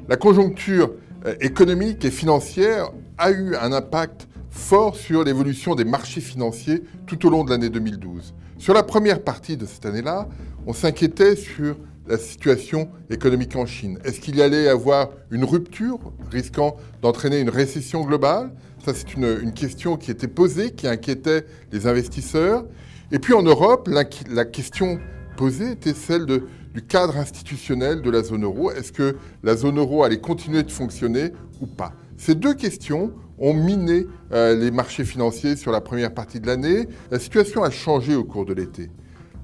La conjoncture économique et financière a eu un impact fort sur l'évolution des marchés financiers tout au long de l'année 2012. Sur la première partie de cette année-là, on s'inquiétait sur la situation économique en Chine. Est-ce qu'il y allait avoir une rupture risquant d'entraîner une récession globale? Ça, c'est une question qui était posée, qui inquiétait les investisseurs. Et puis en Europe, la question posée était celle du cadre institutionnel de la zone euro. Est-ce que la zone euro allait continuer de fonctionner ou pas? Ces deux questions ont miné les marchés financiers sur la première partie de l'année. La situation a changé au cours de l'été.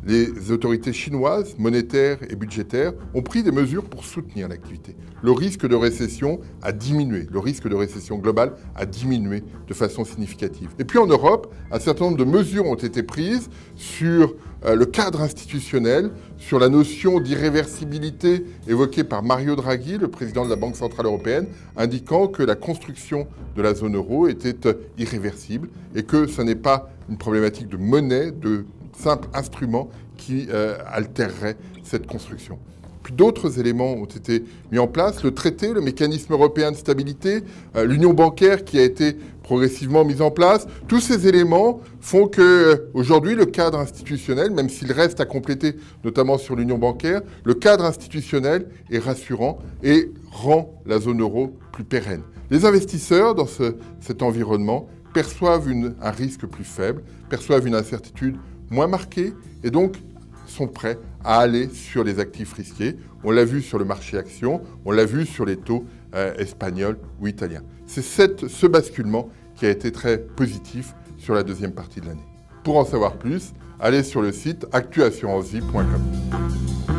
Les autorités chinoises, monétaires et budgétaires, ont pris des mesures pour soutenir l'activité. Le risque de récession a diminué, le risque de récession globale a diminué de façon significative. Et puis en Europe, un certain nombre de mesures ont été prises sur le cadre institutionnel, sur la notion d'irréversibilité évoquée par Mario Draghi, le président de la Banque centrale européenne, indiquant que la construction de la zone euro était irréversible et que ce n'est pas une problématique de monnaie, de simple instrument qui altérerait cette construction. Puis d'autres éléments ont été mis en place, le traité, le mécanisme européen de stabilité, l'union bancaire qui a été progressivement mise en place. Tous ces éléments font qu'aujourd'hui, le cadre institutionnel, même s'il reste à compléter, notamment sur l'union bancaire, le cadre institutionnel est rassurant et rend la zone euro plus pérenne. Les investisseurs dans cet environnement perçoivent un risque plus faible, perçoivent une incertitude moins marqués et donc sont prêts à aller sur les actifs risqués. On l'a vu sur le marché actions, on l'a vu sur les taux espagnols ou italiens. C'est ce basculement qui a été très positif sur la deuxième partie de l'année. Pour en savoir plus, allez sur le site actuassurancevie.com.